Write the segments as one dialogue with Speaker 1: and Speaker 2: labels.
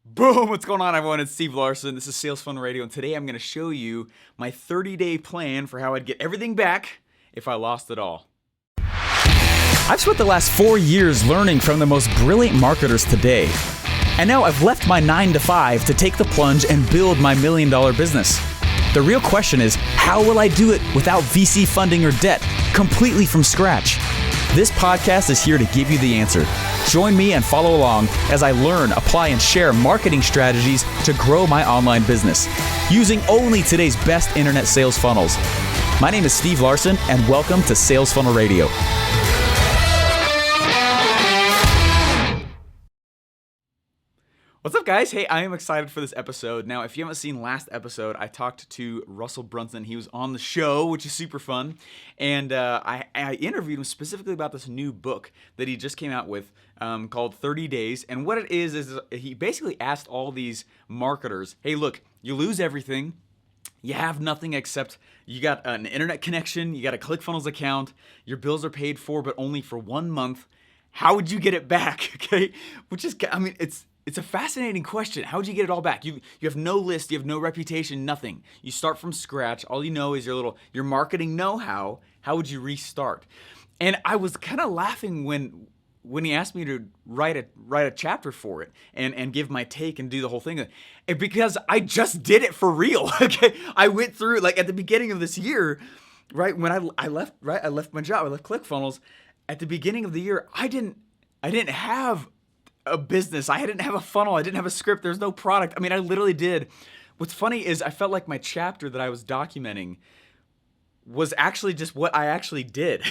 Speaker 1: Boom! What's going on, everyone? It's Steve Larsen. This is Sales Funnel Radio, and today I'm going to show you my 30-day plan for how I'd get everything back if I lost it all.
Speaker 2: I've spent the last 4 years learning from the most brilliant marketers today. And now I've left my 9 to 5 to take the plunge and build my $1 million business. The real question is, how will I do it without VC funding or debt, completely from scratch? This podcast is here to give you the answer. Join me and follow along as I learn, apply, and share marketing strategies to grow my online business using only today's best internet sales funnels. My name is Steve Larsen, and welcome to Sales Funnel Radio.
Speaker 1: What's up, guys? Hey, I am excited for this episode. Now, if you haven't seen last episode, I talked to Russell Brunson. He was on the show, which is super fun. And I interviewed him specifically about this new book that he just came out with called 30 Days. And what it is he basically asked all these marketers, hey, look, you lose everything. You have nothing except you got an internet connection, you got a ClickFunnels account, your bills are paid for, but only for 1 month. How would you get it back? Okay, which is, I mean, it's a fascinating question. How would you get it all back? You have no list, you have no reputation, nothing. You start from scratch. All you know is your marketing know-how. How would you restart? And I was kind of laughing when he asked me to write a chapter for it and give my take and do the whole thing, and because I just did it for real. Okay, I went through, like, at the beginning of this year, right when I left my job, I left ClickFunnels. At the beginning of the year, I didn't have a business. I didn't have a funnel. I didn't have a script. There's no product. I mean, I literally did. What's funny is I felt like my chapter that I was documenting was actually just what I actually did.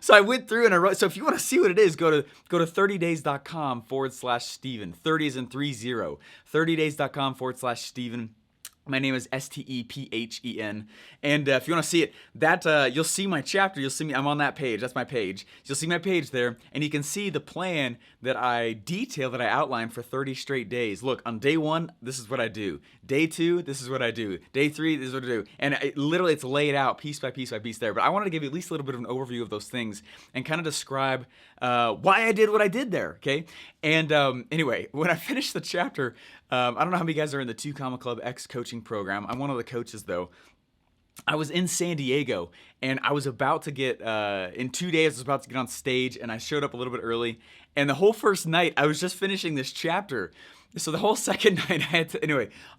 Speaker 1: So I went through and I wrote. So if you want to see what it is, go to 30days.com/Steven. 30 is in 30. 30days.com/Steven. My name is Stephen, and if you want to see it, you'll see my chapter. You'll see me. I'm on that page. That's my page. You'll see my page there, and you can see the plan that I outlined for 30 straight days. Look, on day 1, this is what I do. Day 2, this is what I do. Day 3, this is what I do. And it's laid out piece by piece by piece there. But I wanted to give you at least a little bit of an overview of those things and kind of describe why I did what I did there. Okay. And anyway, when I finished the chapter, I don't know how many guys are in the 2 Comma Club X coaching program. I'm one of the coaches, though. I was in San Diego, and I was about to get, in 2 days, I was about to get on stage, and I showed up a little bit early. And the whole first night, I was just finishing this chapter. So the whole second night, I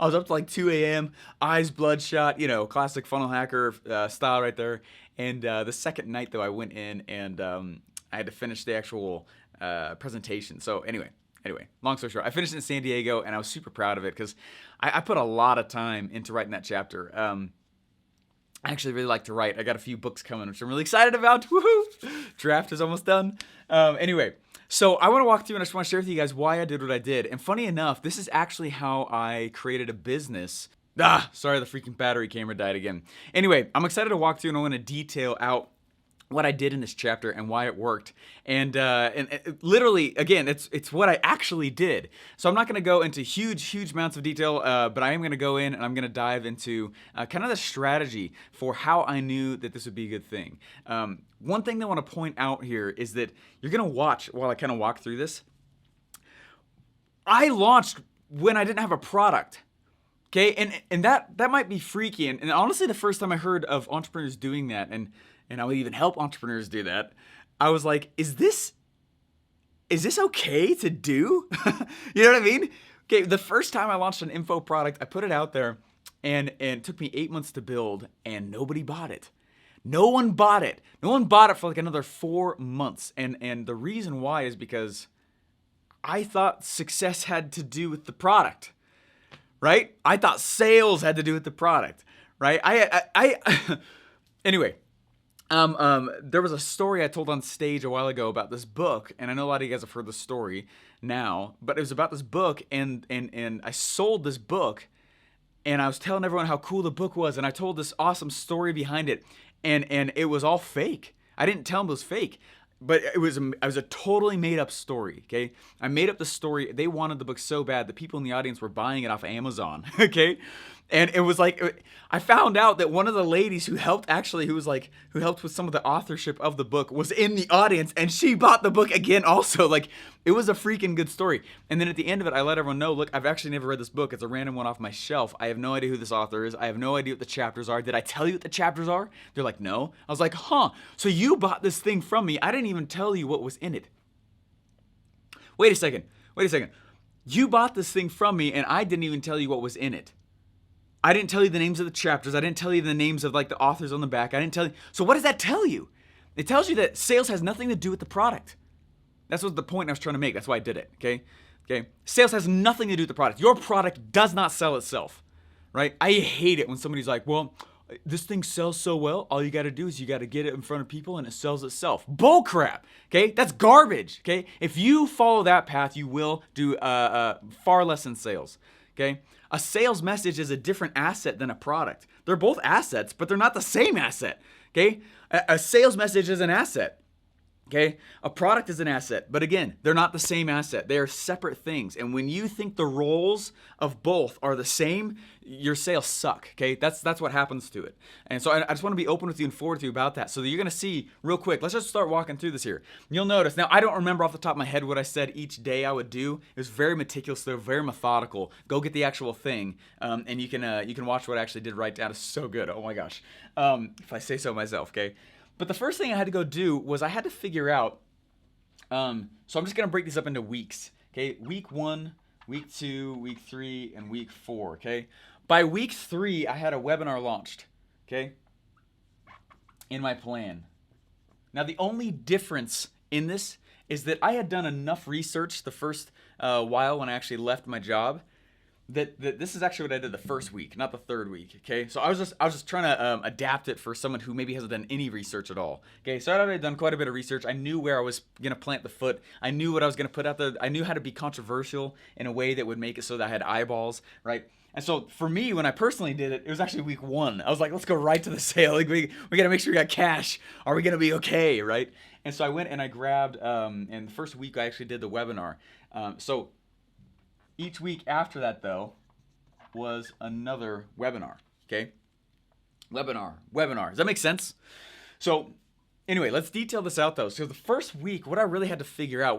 Speaker 1: was up to like 2 a.m., eyes bloodshot, classic funnel hacker style right there. And the second night, though, I went in, and I had to finish the actual presentation. So anyway, long story short, I finished in San Diego, and I was super proud of it because I put a lot of time into writing that chapter. I actually really like to write. I got a few books coming, which I'm really excited about. Woohoo! Draft is almost done. Anyway, so I want to walk through and I just want to share with you guys why I did what I did. And funny enough, this is actually how I created a business. Sorry, the freaking battery camera died again. Anyway, I'm excited to walk through and I want to detail out what I did in this chapter and why it worked. And literally, again, it's what I actually did. So I'm not going to go into huge amounts of detail, but I am going to go in and I'm going to dive into kind of the strategy for how I knew that this would be a good thing. One thing that I want to point out here is that you're going to watch while I kind of walk through this. I launched when I didn't have a product. Okay, and that might be freaky. And honestly, the first time I heard of entrepreneurs doing that, and I would even help entrepreneurs do that, I was like, is this okay to do? You know what I mean? Okay, the first time I launched an info product, I put it out there, and it took me 8 months to build, and nobody bought it. No one bought it. No one bought it for like another 4 months. And the reason why is because I thought success had to do with the product, right? I thought sales had to do with the product, right? Anyway. There was a story I told on stage a while ago about this book, and I know a lot of you guys have heard the story now, but it was about this book, and I sold this book, and I was telling everyone how cool the book was, and I told this awesome story behind it, and it was all fake. I didn't tell them it was fake, but it was a totally made up story. Okay, I made up the story. They wanted the book so bad, the people in the audience were buying it off Amazon. Okay, And it was like, I found out that one of the ladies who helped who helped with some of the authorship of the book was in the audience, and she bought the book again also. Like, it was a freaking good story. And then at the end of it, I let everyone know, look, I've actually never read this book. It's a random one off my shelf. I have no idea who this author is. I have no idea what the chapters are. Did I tell you what the chapters are? They're like, no. I was like, huh. So you bought this thing from me. I didn't even tell you what was in it. Wait a second. You bought this thing from me, and I didn't even tell you what was in it. I didn't tell you the names of the chapters. I didn't tell you the names of like the authors on the back. I didn't tell you. So what does that tell you? It tells you that sales has nothing to do with the product. That's what the point I was trying to make. That's why I did it. Okay. Sales has nothing to do with the product. Your product does not sell itself, right? I hate it when somebody's like, well, this thing sells so well. All you got to do is you got to get it in front of people and it sells itself. Bull crap. Okay. That's garbage. Okay. If you follow that path, you will do far less in sales. Okay. A sales message is a different asset than a product. They're both assets, but they're not the same asset. Okay. A sales message is an asset. Okay, a product is an asset, but again, they're not the same asset. They are separate things. And when you think the roles of both are the same, your sales suck. Okay, that's what happens to it. And so I just want to be open with you and forward with you about that. So that you're going to see real quick. Let's just start walking through this here. You'll notice now. I don't remember off the top of my head what I said each day I would do. It was very meticulous, though, very methodical. Go get the actual thing, and you can watch what I actually did write down. It's so good. Oh my gosh, if I say so myself. Okay. But the first thing I had to go do was I had to figure out, so I'm just going to break these up into weeks, okay? Week 1, week 2, week 3, and week 4, okay? By week 3, I had a webinar launched, okay, in my plan. Now, the only difference in this is that I had done enough research the first while when I actually left my job that this is actually what I did the first week, not the third week, okay? So I was just trying to adapt it for someone who maybe hasn't done any research at all, okay? So I'd already done quite a bit of research. I knew where I was going to plant the foot. I knew what I was going to put out there. I knew how to be controversial in a way that would make it so that I had eyeballs, right? And so for me, when I personally did it, it was actually week 1. I was like, let's go right to the sale. Like we got to make sure we got cash. Are we going to be okay, right? And so I went and I grabbed, and the first week I actually did the webinar. So each week after that, though, was another webinar, okay? Webinar. Does that make sense? So anyway, let's detail this out, though. So the first week, what I really had to figure out,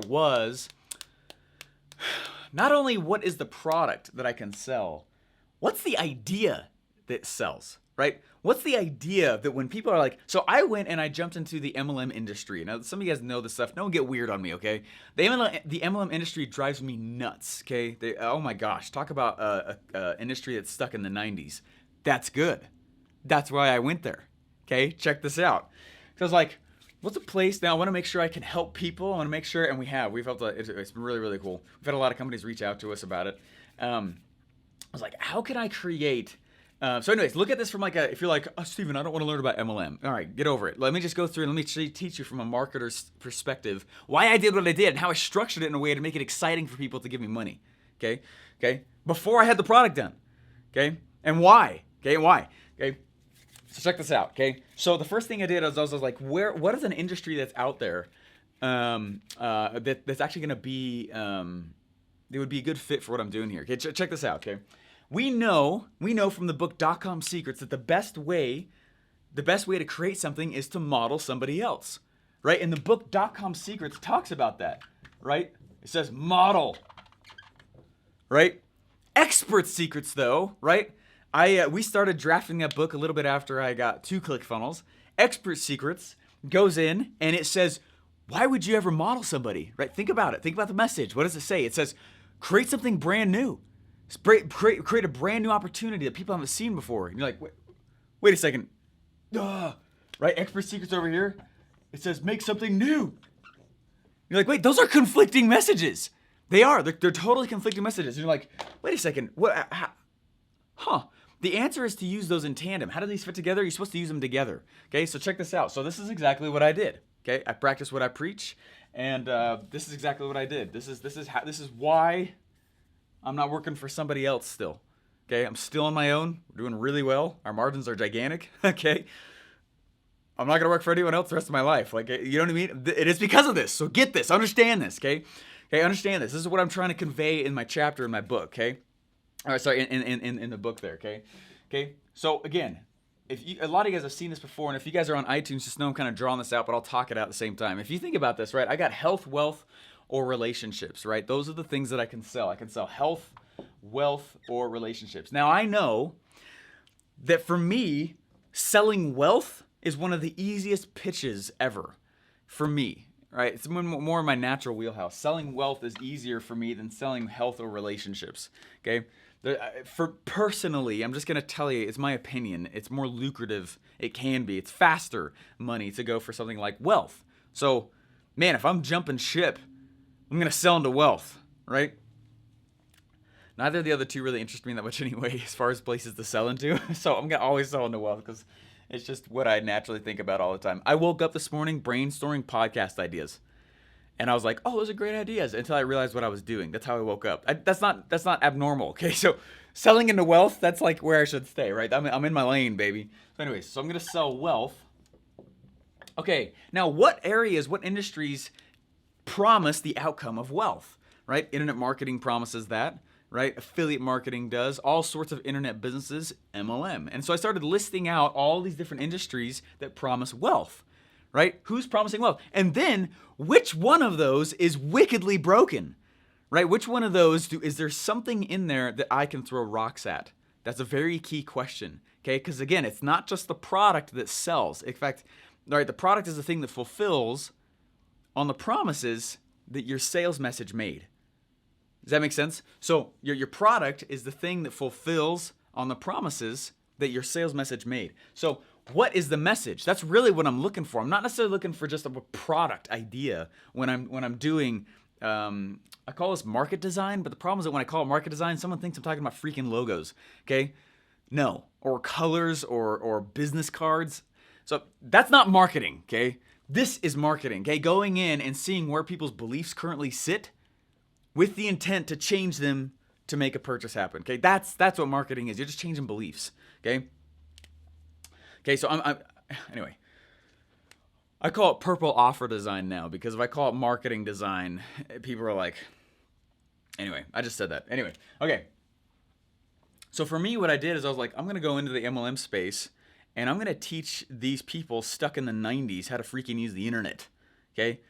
Speaker 1: was not only what is the product that I can sell, what's the idea that sells, right? What's the idea that when people are like, so I went and I jumped into the MLM industry. Now, some of you guys know this stuff. Don't get weird on me, okay? The MLM industry drives me nuts, okay? Oh my gosh, talk about a industry that's stuck in the 90s. That's good. That's why I went there, okay? Check this out. So I was like, what's a place now? I want to make sure I can help people. I want to make sure, and we've helped. It's been really, really cool. We've had a lot of companies reach out to us about it. I was like, how can I create? So anyways, look at this from if you're like, oh, Steven, I don't want to learn about MLM. All right, get over it. Let me just go through and let me teach you from a marketer's perspective why I did what I did and how I structured it in a way to make it exciting for people to give me money. Okay. Before I had the product done. Okay. And why? Okay. So check this out. Okay. So the first thing I did was I was like, what is an industry that's out there that's actually going to be it would be a good fit for what I'm doing here. Okay. Check this out. Okay. We know from the book .com Secrets that the best way to create something is to model somebody else, right? And the book .com Secrets talks about that, right? It says model, right? Expert secrets, though, right? We started drafting that book a little bit after I got to ClickFunnels. Expert secrets goes in and it says, why would you ever model somebody, right? Think about it. Think about the message. What does it say? It says, create something brand new. Create a brand new opportunity that people haven't seen before. And you're like, wait a second. Right? Expert secrets over here. It says make something new. You're like, wait, those are conflicting messages. They are. They're totally conflicting messages. And you're like, wait a second. What? The answer is to use those in tandem. How do these fit together? You're supposed to use them together. Okay, so check this out. So this is exactly what I did. Okay, I practice what I preach, and this is exactly what I did. This is why I'm not working for somebody else still. Okay, I'm still on my own. We're doing really well. Our margins are gigantic. Okay, I'm not gonna work for anyone else the rest of my life. Like, you know what I mean? It is because of this. So get this. Understand this. Okay, understand this. This is what I'm trying to convey in my chapter in my book. Okay. All right, sorry, in the book there, okay? Okay, so again, a lot of you guys have seen this before, and if you guys are on iTunes, just know I'm kind of drawing this out, but I'll talk it out at the same time. If you think about this, right, I got health, wealth, or relationships, right? Those are the things that I can sell. I can sell health, wealth, or relationships. Now, I know that for me, selling wealth is one of the easiest pitches ever for me, right? It's more in my natural wheelhouse. Selling wealth is easier for me than selling health or relationships, okay? For personally, I'm just gonna tell you, it's my opinion. It's more lucrative. It can be. It's faster money to go for something like wealth. So, man, if I'm jumping ship, I'm gonna sell into wealth, right? Neither of the other two really interest me that much anyway, as far as places to sell into. So I'm gonna always sell into wealth because it's just what I naturally think about all the time. I woke up this morning brainstorming podcast ideas. And I was like, oh, those are great ideas, until I realized what I was doing. That's how I woke up. That's not abnormal, okay? So selling into wealth, that's like where I should stay, right? I'm in my lane, baby. So anyways, so I'm going to sell wealth. Okay, now what areas, what industries promise the outcome of wealth, right? Internet marketing promises that, right? Affiliate marketing does. All sorts of internet businesses, MLM. And so I started listing out all these different industries that promise wealth. Right? Who's promising wealth? And then which one of those is wickedly broken? Right? Which one of those is there something in there that I can throw rocks at? That's a very key question. Okay? Because again, it's not just the product that sells. In fact, right, the product is the thing that fulfills on the promises that your sales message made. Does that make sense? So your product is the thing that fulfills on the promises that your sales message made. So what is the message? That's really what I'm looking for. I'm not necessarily looking for just a product idea when I'm doing, I call this market design, but the problem is that when I call it market design, someone thinks I'm talking about freaking logos, okay? No, or colors or business cards. So that's not marketing, okay? This is marketing, okay? Going in and seeing where people's beliefs currently sit with the intent to change them to make a purchase happen, okay? That's what marketing is. You're just changing beliefs, okay? Okay, so anyway, I call it purple offer design now, because if I call it marketing design, people are like, anyway, I just said that. Anyway, okay. So for me, what I did is I was like, I'm going to go into the MLM space and I'm going to teach these people stuck in the 90s how to freaking use the internet, okay?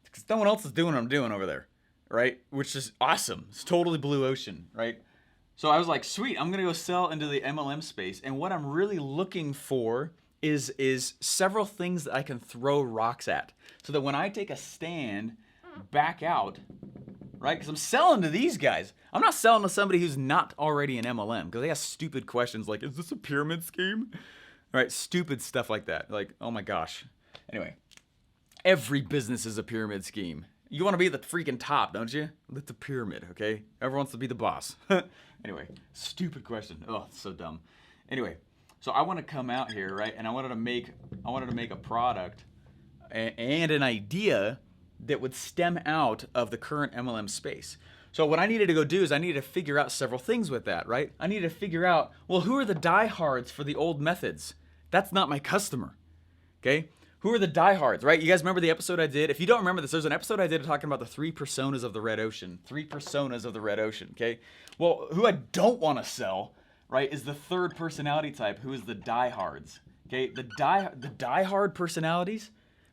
Speaker 1: Because no one else is doing what I'm doing over there, right? Which is awesome. It's totally blue ocean, right? So I was like, sweet, I'm gonna go sell into the MLM space. And what I'm really looking for is several things that I can throw rocks at. So that when I take a stand, back out, right? Because I'm selling to these guys. I'm not selling to somebody who's not already an MLM, because they ask stupid questions like, is this a pyramid scheme? Right, stupid stuff like that. Like, oh my gosh. Anyway, every business is a pyramid scheme. You want to be at the freaking top, don't you? It's a pyramid, okay? Everyone wants to be the boss. Anyway, stupid question. Oh, it's so dumb. Anyway, so I want to come out here, right? And I wanted to make a product and an idea that would stem out of the current MLM space. So what I needed to go do is I needed to figure out several things with that, right? I needed to figure out, well, who are the diehards for the old methods? That's not my customer, okay? Who are the diehards, right? You guys remember the episode I did? If you don't remember this, there's an episode I did talking about the 3 personas of the red ocean. 3 personas of the red ocean, okay? Well, who I don't want to sell, right, is the third personality type, who is the diehards, okay? The diehard personalities,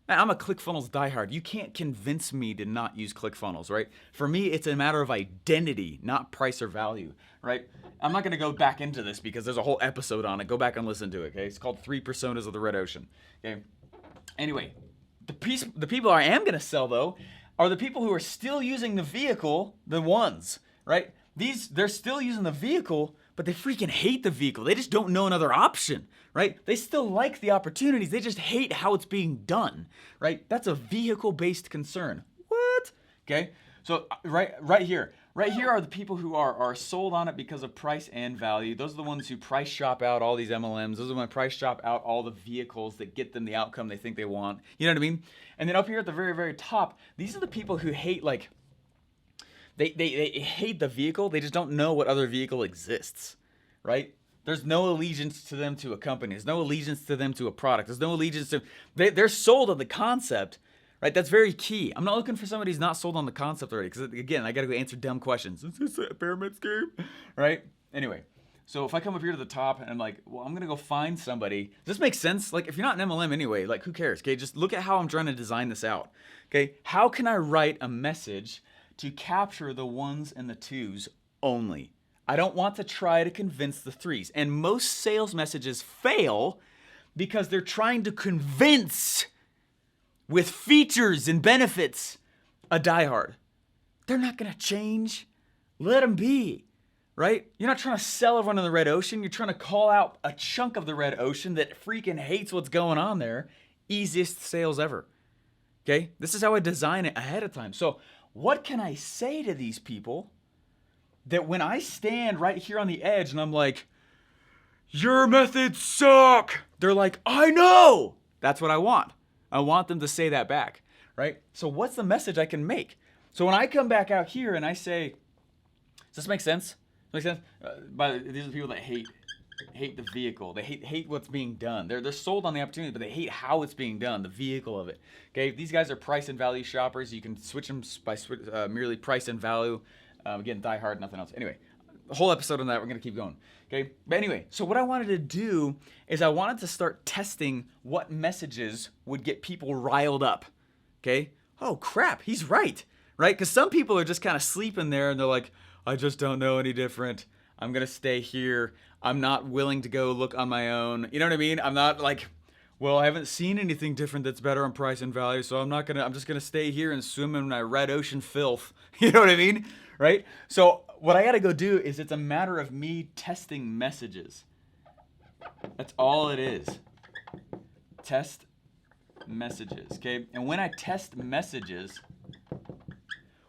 Speaker 1: man, I'm a ClickFunnels diehard. You can't convince me to not use ClickFunnels, right? For me, it's a matter of identity, not price or value, right? I'm not going to go back into this because there's a whole episode on it. Go back and listen to it, okay? It's called 3 personas of the red ocean, okay? Anyway, the people I am going to sell, though, are the people who are still using the vehicle, the ones, right? They're still using the vehicle, but they freaking hate the vehicle. They just don't know another option, right? They still like the opportunities. They just hate how it's being done, right? That's a vehicle-based concern. What? Okay, so right here are the people who are sold on it because of price and value. Those are the ones who price shop out all these MLMs. Those are the ones who price shop out all the vehicles that get them the outcome they think they want. You know what I mean? And then up here at the very, very top, these are the people who hate, like, they hate the vehicle. They just don't know what other vehicle exists, right? There's no allegiance to them to a company. There's no allegiance to them to a product. There's no allegiance to... They're sold on the concept, right? That's very key. I'm not looking for somebody who's not sold on the concept already, because, again, I got to go answer dumb questions. Is this a pyramid scheme? Right? Anyway, so if I come up here to the top and I'm like, well, I'm going to go find somebody. Does this make sense? Like, if you're not an MLM anyway, like, who cares? Okay, just look at how I'm trying to design this out. Okay, how can I write a message to capture the ones and the twos only? I don't want to try to convince the threes. And most sales messages fail because they're trying to convince with features and benefits a diehard. They're not going to change. Let them be, right? You're not trying to sell everyone in the red ocean. You're trying to call out a chunk of the red ocean that freaking hates what's going on there. Easiest sales ever. Okay? This is how I design it ahead of time. So what can I say to these people that when I stand right here on the edge and I'm like, your methods suck, they're like, I know. That's what I want. I want them to say that back, right? So what's the message I can make? So when I come back out here and I say, does this make sense? Make sense? These are the people that hate the vehicle. They hate what's being done. They're sold on the opportunity, but they hate how it's being done, the vehicle of it. Okay, these guys are price and value shoppers. You can switch them by merely price and value. Again, die hard, nothing else. Anyway, the whole episode on that, we're going to keep going. Okay, but anyway, so what I wanted to do is I wanted to start testing what messages would get people riled up. Okay, oh crap, he's right? Because some people are just kind of sleeping there and they're like, I just don't know any different. I'm going to stay here. I'm not willing to go look on my own. You know what I mean? I'm not like, well, I haven't seen anything different that's better on price and value, so I'm just going to stay here and swim in my red ocean filth. You know what I mean? Right? So what I got to go do is it's a matter of me testing messages. That's all it is. Test messages, okay? And when I test messages,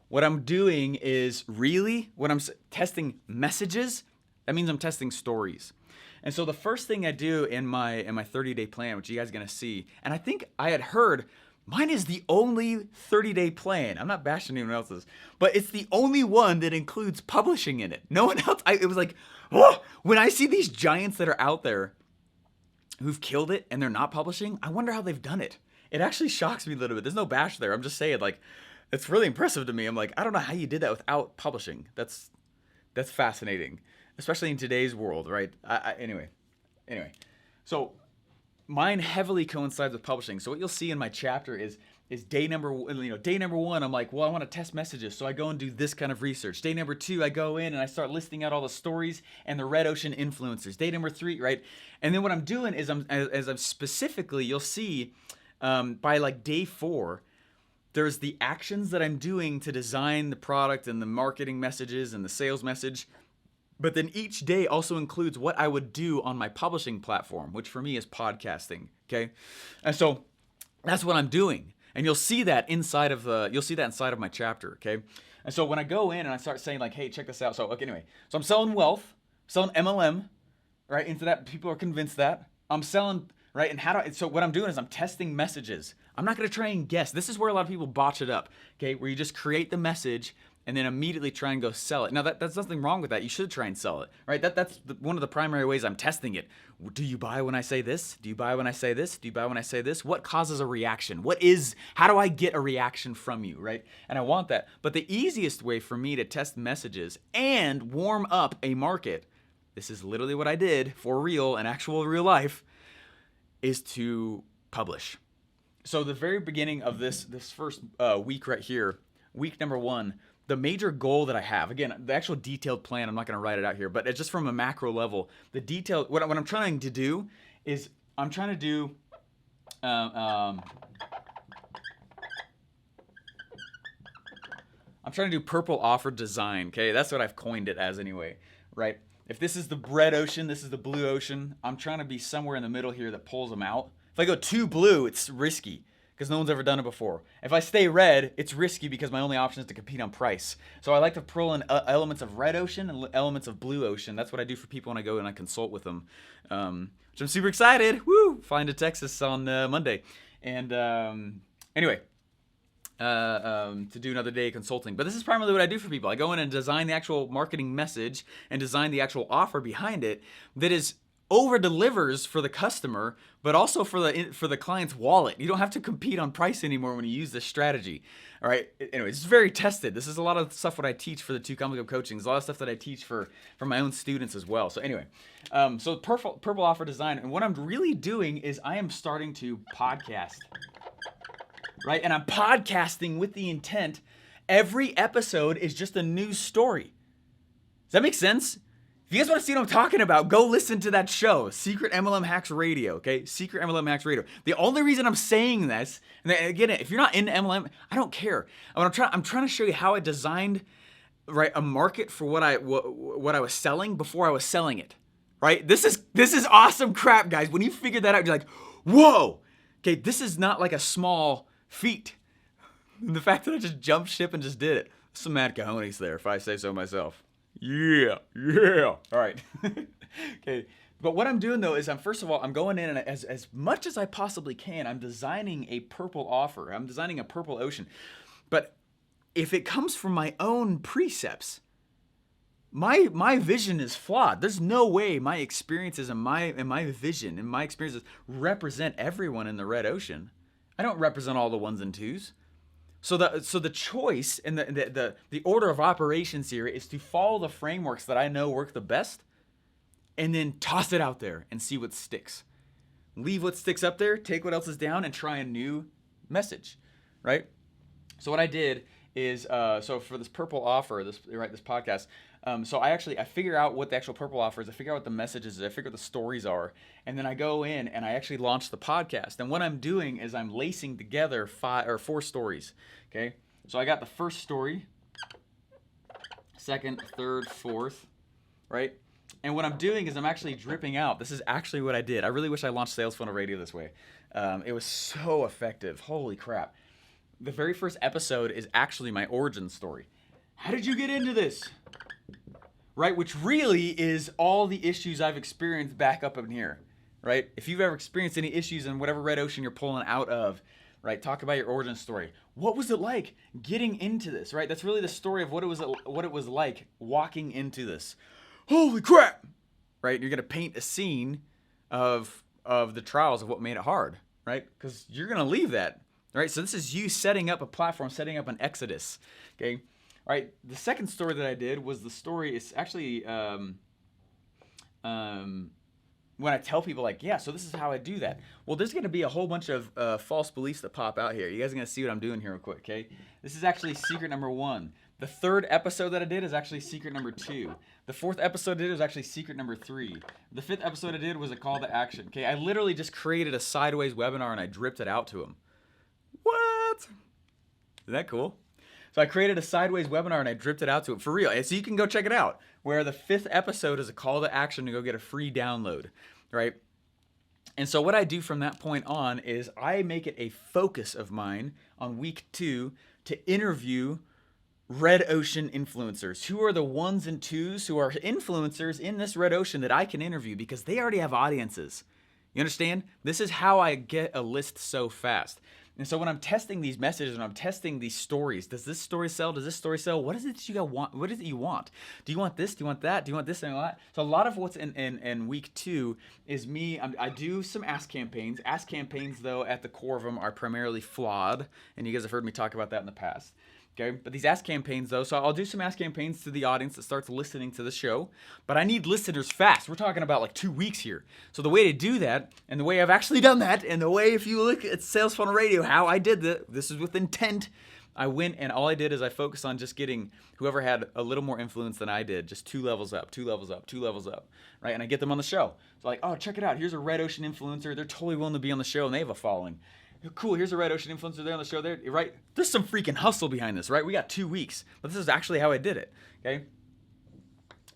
Speaker 1: what I'm doing is testing messages, that means I'm testing stories. And so the first thing I do in my 30-day plan, which you guys are going to see, and I think I had heard mine is the only 30-day plan. I'm not bashing anyone else's, but it's the only one that includes publishing in it. No one else. It was like, oh, when I see these giants that are out there who've killed it and they're not publishing, I wonder how they've done it. It actually shocks me a little bit. There's no bash there. I'm just saying, like, it's really impressive to me. I'm like, I don't know how you did that without publishing. That's fascinating, especially in today's world, right? Anyway. So mine heavily coincides with publishing. So what you'll see in my chapter is day number one, I'm like, well, I want to test messages. So I go and do this kind of research. Day number 2, I go in and I start listing out all the stories and the red ocean influencers. Day number 3, right? And then what I'm doing is I'm specifically, you'll see by like day 4, there's the actions that I'm doing to design the product and the marketing messages and the sales message. But then each day also includes what I would do on my publishing platform, which for me is podcasting, okay? And so that's what I'm doing. And you'll see that inside of my chapter, okay? And so when I go in and I start saying like, hey, check this out. So, okay, anyway. So I'm selling wealth, selling MLM, right? Into that, people are convinced that. I'm selling, right? And so what I'm doing is I'm testing messages. I'm not going to try and guess. This is where a lot of people botch it up, okay? Where you just create the message and then immediately try and go sell it. Now, that's nothing wrong with that. You should try and sell it, right? That's one of the primary ways I'm testing it. Do you buy when I say this? Do you buy when I say this? Do you buy when I say this? What causes a reaction? How do I get a reaction from you, right? And I want that. But the easiest way for me to test messages and warm up a market, this is literally what I did for real in actual real life, is to publish. So the very beginning of this first week right here, week number 1, the major goal that I have, again, the actual detailed plan, I'm not going to write it out here, but it's just from a macro level. The detail, what I'm trying to do is I'm trying to do purple offer design. Okay, that's what I've coined it as anyway, right? If this is the red ocean, this is the blue ocean. I'm trying to be somewhere in the middle here that pulls them out. If I go too blue, it's risky because no one's ever done it before. If I stay red, it's risky because my only option is to compete on price. So I like to pull in elements of red ocean and elements of blue ocean. That's what I do for people when I go and I consult with them, which I'm super excited. Woo! Flying to Texas on Monday. And anyway, to do another day of consulting. But this is primarily what I do for people. I go in and design the actual marketing message and design the actual offer behind it that is over delivers for the customer, but also for the client's wallet. You don't have to compete on price anymore when you use this strategy. All right. Anyway, it's very tested. This is a lot of stuff what I teach for the 2 Combo Club coaching. There's a lot of stuff that I teach for my own students as well. So anyway, so purple offer design, and what I'm really doing is I am starting to podcast, right? And I'm podcasting with the intent. Every episode is just a new story. Does that make sense? If you guys want to see what I'm talking about, go listen to that show, Secret MLM Hacks Radio, okay? Secret MLM Hacks Radio. The only reason I'm saying this, and again, if you're not into MLM, I don't care. I'm trying to show you how I designed, right, a market for what I was selling before I was selling it, right? This is awesome crap, guys. When you figure that out, you're like, whoa, okay, this is not like a small feat. The fact that I just jumped ship and just did it, some mad cojones there, if I say so myself. Yeah. All right. Okay. But what I'm doing though is first of all, I'm going in and as much as I possibly can, I'm designing a purple offer. I'm designing a purple ocean. But if it comes from my own precepts, my vision is flawed. There's no way my experiences and my vision and my experiences represent everyone in the red ocean. I don't represent all the ones and twos. So the choice and the order of operations here is to follow the frameworks that I know work the best, and then toss it out there and see what sticks. Leave what sticks up there, take what else is down, and try a new message, right? So what I did is so for this purple offer, this podcast. So I figure out what the actual purple offer is. I figure out what the message is. I figure out what the stories are. And then I go in and I actually launch the podcast. And what I'm doing is I'm lacing together 4 stories. Okay. So I got the first story, second, third, fourth, right? And what I'm doing is I'm actually dripping out. This is actually what I did. I really wish I launched Sales Funnel Radio this way. It was so effective. Holy crap. The very first episode is actually my origin story. How did you get into this? Right, which really is all the issues I've experienced back up in here, right? If you've ever experienced any issues in whatever red ocean you're pulling out of, right? Talk about your origin story. What was it like getting into this, right? That's really the story of what it was like walking into this. Holy crap, right? You're gonna paint a scene of the trials of what made it hard, right? Because you're gonna leave that, right? So this is you setting up a platform, setting up an exodus, okay? All right, the second story that I did was the story. It's actually when I tell people like, yeah, so this is how I do that. Well, there's going to be a whole bunch of false beliefs that pop out here. You guys are going to see what I'm doing here real quick, okay? This is actually secret number 1. The third episode that I did is actually secret number 2. The fourth episode I did was actually secret number 3. The fifth episode I did was a call to action, okay? I literally just created a sideways webinar and I dripped it out to them. What? Isn't that cool? So I created a sideways webinar and I dripped it out to it for real. So you can go check it out. Where the 5th episode is a call to action to go get a free download, right? And so what I do from that point on is I make it a focus of mine on week 2 to interview red ocean influencers. Who are the 1s and 2s who are influencers in this red ocean that I can interview because they already have audiences. You understand? This is how I get a list so fast. And so when I'm testing these messages, when I'm testing these stories, does this story sell? Does this story sell? What is it that you want? What is it you want? Do you want this? Do you want that? Do you want this and that? So a lot of what's in week 2 is me. I do some ask campaigns. Ask campaigns, though, at the core of them are primarily flawed. And you guys have heard me talk about that in the past. Okay, but these ask campaigns though, so I'll do some ask campaigns to the audience that starts listening to the show, but I need listeners fast. We're talking about like 2 weeks here. So the way to do that, and the way I've actually done that, and the way if you look at Sales Funnel Radio, how I did that, this is with intent. I went and all I did is I focused on just getting whoever had a little more influence than I did, just 2 levels up, 2 levels up, 2 levels up, right? And I get them on the show. So like, oh, check it out. Here's a red ocean influencer. They're totally willing to be on the show and they have a following. Cool, here's a red ocean influencer there on the show there, right? There's some freaking hustle behind this, right? We got 2 weeks, but this is actually how I did it, okay?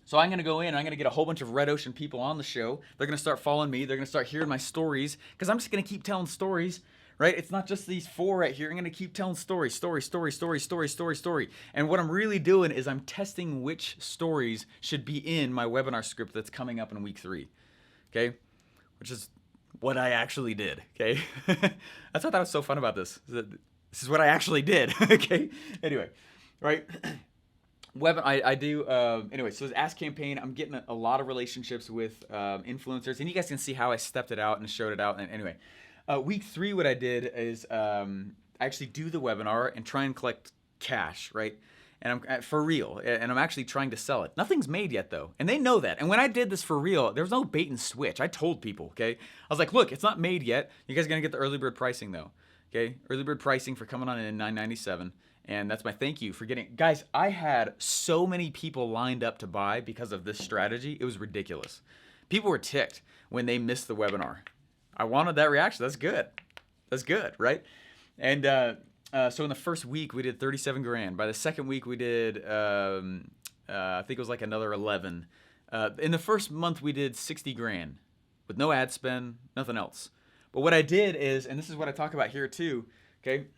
Speaker 1: So I'm going to go in and I'm going to get a whole bunch of red ocean people on the show. They're going to start following me. They're going to start hearing my stories because I'm just going to keep telling stories, right? It's not just these 4 right here. I'm going to keep telling stories. And what I'm really doing is I'm testing which stories should be in my webinar script that's coming up in week 3, okay? Which is what I actually did, okay? That's what I was so fun about this. This is what I actually did, okay? Anyway, right? I do anyway. So this Ask campaign, I'm getting a lot of relationships with influencers, and you guys can see how I stepped it out and showed it out. And anyway, week 3, what I did is I actually do the webinar and try and collect cash, right? And I'm for real, and I'm actually trying to sell it. Nothing's made yet though, and they know that. And when I did this for real, there was no bait and switch. I told people, okay, I was like, look, it's not made yet. You guys are gonna get the early bird pricing though, okay? Early bird pricing for coming on in $9.97. And that's my thank you for getting, guys, I had so many people lined up to buy because of this strategy. It was ridiculous. People were ticked when they missed the webinar. I wanted that reaction. That's good. That's good, right? And so in the first week we did 37 grand. By the second week we did, I think it was like another 11. In the first month we did 60 grand with no ad spend, nothing else. But what I did is, and this is what I talk about here too, okay?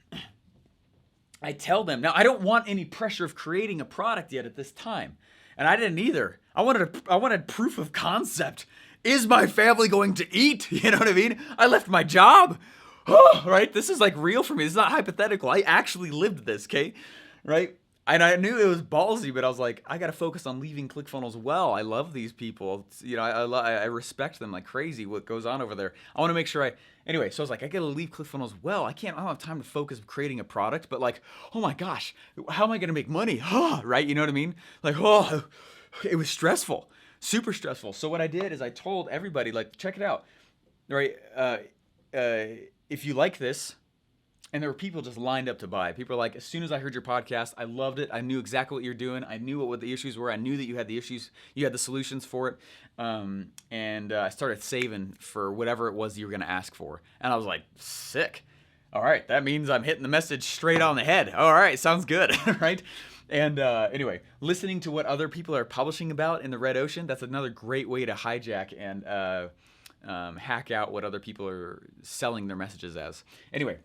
Speaker 1: I tell them, now I don't want any pressure of creating a product yet at this time. And I didn't either. I wanted proof of concept. Is my family going to eat? You know what I mean? I left my job. Right? This is like real for me. It's not hypothetical. I actually lived this, okay? Right? And I knew it was ballsy, but I was like, I got to focus on leaving ClickFunnels well. I love these people. You know, I respect them like crazy, what goes on over there. I want to make sure anyway, so I was like, I got to leave ClickFunnels well. I don't have time to focus on creating a product, but like, oh my gosh, how am I going to make money? Right? You know what I mean? Like, it was stressful, super stressful. So what I did is I told everybody, like, check it out, right? If you like this, and there were people just lined up to buy. People are like, as soon as I heard your podcast, I loved it. I knew exactly what you're doing. I knew what the issues were. I knew that you had the issues. You had the solutions for it. And I started saving for whatever it was you were going to ask for. And I was like, sick. All right, that means I'm hitting the message straight on the head. All right, sounds good, right? And anyway, listening to what other people are publishing about in the red ocean, that's another great way to hijack and hack out what other people are selling their messages as. Anyway.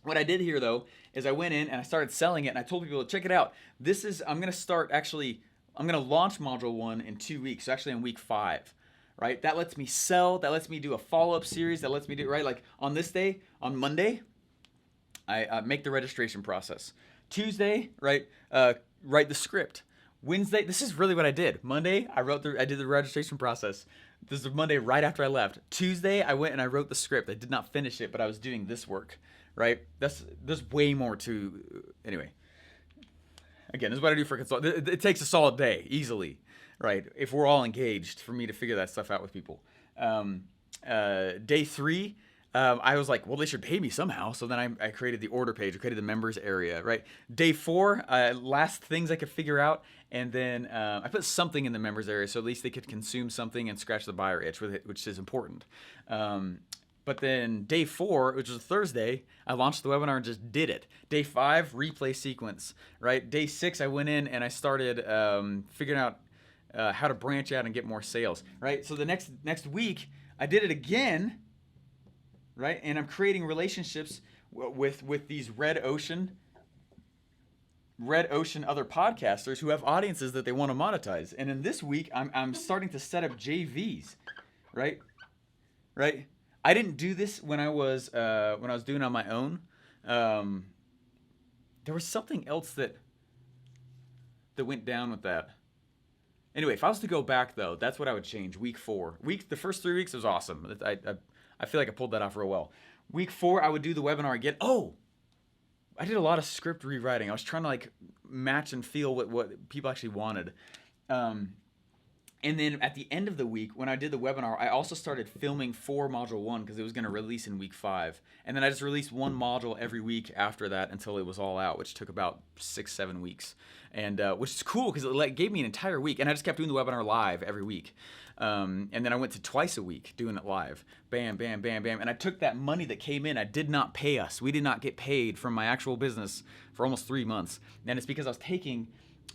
Speaker 1: What I did here though is I went in and I started selling it, and I told people, check it out. I'm going to launch module 1 in 2 weeks. So actually in week 5, right? That lets me sell. That lets me do a follow-up series. That lets me do, right? Like on this day, on Monday, I make the registration process. Tuesday, right? Write the script. Wednesday, this is really what I did. Monday, I did the registration process. This is Monday right after I left. Tuesday, I went and I wrote the script. I did not finish it, but I was doing this work. Right? There's way more to, anyway. Again, this is what I do for consult. It takes a solid day, easily, right? If we're all engaged, for me to figure that stuff out with people. Day 3, I was like, well, they should pay me somehow. So then I created the order page. I created the members area, right? Day 4, last things I could figure out. And then I put something in the members area so at least they could consume something and scratch the buyer itch with it, which is important. But then day 4, which was Thursday, I launched the webinar and just did it. Day 5, replay sequence, right? Day 6, I went in and I started figuring out how to branch out and get more sales, right? So the next week, I did it again, right? And I'm creating relationships with these red ocean other podcasters who have audiences that they want to monetize. And in this week, I'm starting to set up JVs, right? Right? I didn't do this when I was doing it on my own. There was something else that went down with that. Anyway, if I was to go back though, that's what I would change. Week 4, the first 3 weeks was awesome. I feel like I pulled that off real well. Week 4, I would do the webinar again. Oh, I did a lot of script rewriting. I was trying to like match and feel what people actually wanted. And then at the end of the week, when I did the webinar, I also started filming for module 1 because it was going to release in week 5. And then I just released one module every week after that until it was all out, which took about 6-7 weeks. And which is cool because it gave me an entire week. And I just kept doing the webinar live every week. And then I went to twice a week doing it live. Bam, bam, bam, bam. And I took that money that came in. I did not pay us. We did not get paid from my actual business for almost 3 months. And it's because I was taking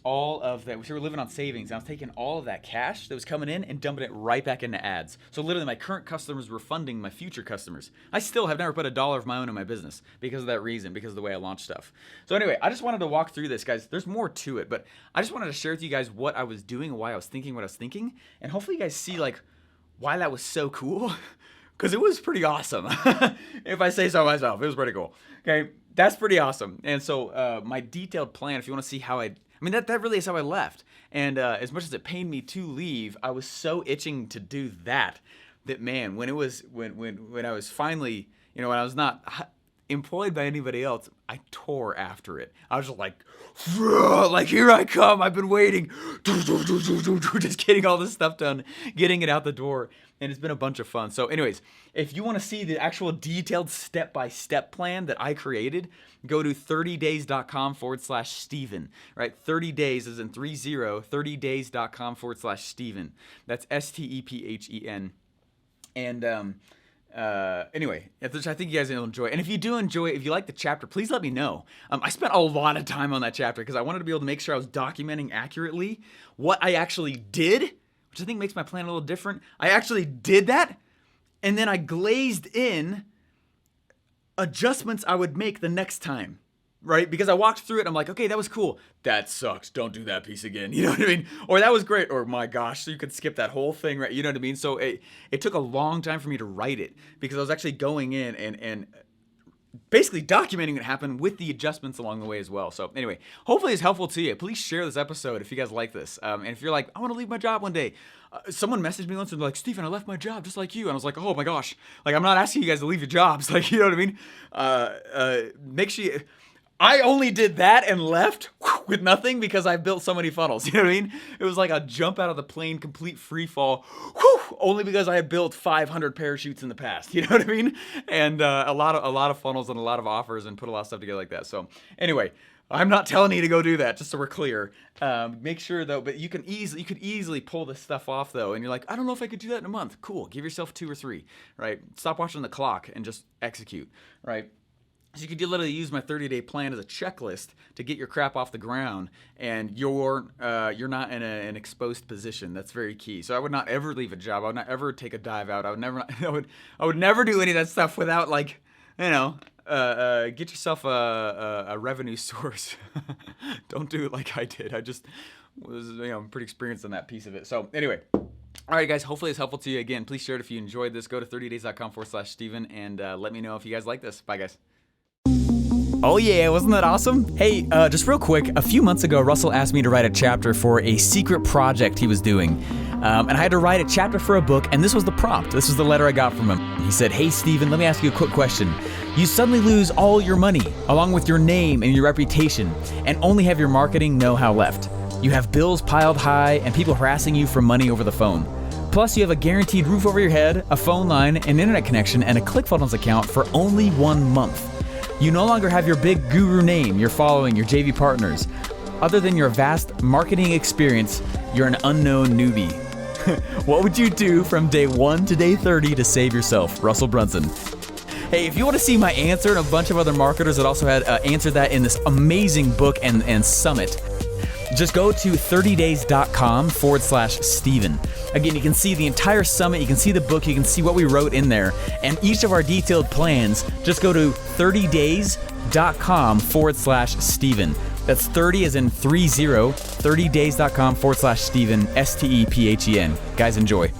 Speaker 1: all of that. We were living on savings. And I was taking all of that cash that was coming in and dumping it right back into ads. So literally my current customers were funding my future customers. I still have never put a dollar of my own in my business because of that reason, because of the way I launched stuff. So anyway, I just wanted to walk through this, guys. There's more to it, but I just wanted to share with you guys what I was doing and why I was thinking what I was thinking. And hopefully you guys see like why that was so cool. Because it was pretty awesome. If I say so myself, it was pretty cool. Okay, that's pretty awesome. And so my detailed plan, if you want to see how I mean, that really is how I left. And as much as it pained me to leave, I was so itching to do that man, when I was finally, when I was not employed by anybody else, I tore after it. I was just like here I come. I've been waiting, just getting all this stuff done, getting it out the door, and it's been a bunch of fun. So anyways, if you want to see the actual detailed step-by-step plan that I created, go to 30days.com/Steven, right? 30 days is in 30, 30days.com/Steven. That's STEPHEN. And anyway, which I think you guys will enjoy. And if you do enjoy it, if you like the chapter, please let me know. I spent a lot of time on that chapter because I wanted to be able to make sure I was documenting accurately what I actually did, which I think makes my plan a little different. I actually did that, and then I glazed in adjustments I would make the next time. Right? Because I walked through it and I'm like, okay, that was cool. That sucks. Don't do that piece again. You know what I mean? Or that was great. Or my gosh, so you could skip that whole thing, right? You know what I mean? So it took a long time for me to write it because I was actually going in and basically documenting what happened with the adjustments along the way as well. So anyway, hopefully it's helpful to you. Please share this episode if you guys like this. And if you're like, I want to leave my job one day. Someone messaged me once and they're like, Stephen, I left my job just like you. And I was like, oh my gosh. Like, I'm not asking you guys to leave your jobs. Like, you know what I mean? Make sure you... I only did that and left with nothing because I built so many funnels. You know what I mean? It was like a jump out of the plane, complete free fall, only because I had built 500 parachutes in the past. You know what I mean? And a lot of funnels and a lot of offers and put a lot of stuff together like that. So anyway, I'm not telling you to go do that, just so we're clear. Make sure though, but you could easily pull this stuff off though. And you're like, I don't know if I could do that in a month. Cool. Give yourself 2 or 3, right? Stop watching the clock and just execute, right? So you could literally use my 30-day plan as a checklist to get your crap off the ground, and you're not in an exposed position. That's very key. So I would not ever leave a job. I would not ever take a dive out. I would never do any of that stuff without get yourself a revenue source. Don't do it like I did. I just was pretty experienced on that piece of it. So anyway. All right, guys, hopefully it's helpful to you. Again, please share it if you enjoyed this. Go to 30days.com/Steven and let me know if you guys like this. Bye, guys. Oh yeah, wasn't that awesome? Hey, just real quick, a few months ago, Russell asked me to write a chapter for a secret project he was doing. And I had to write a chapter for a book, and this was the prompt. This was the letter I got from him. He said, hey Steven, let me ask you a quick question. You suddenly lose all your money, along with your name and your reputation, and only have your marketing know-how left. You have bills piled high and people harassing you for money over the phone. Plus, you have a guaranteed roof over your head, a phone line, an internet connection, and a ClickFunnels account for only 1 month. You no longer have your big guru name, your following, your JV partners. Other than your vast marketing experience, you're an unknown newbie. What would you do from day 1 to day 30 to save yourself? Russell Brunson. Hey, if you want to see my answer and a bunch of other marketers that also had answered that in this amazing book and summit, just go to 30days.com/Steven. Again, you can see the entire summit, you can see the book, you can see what we wrote in there, and each of our detailed plans, just go to 30days.com/Steven. That's 30 as in 30, 30days.com/Steven, STEPHEN. Guys, enjoy.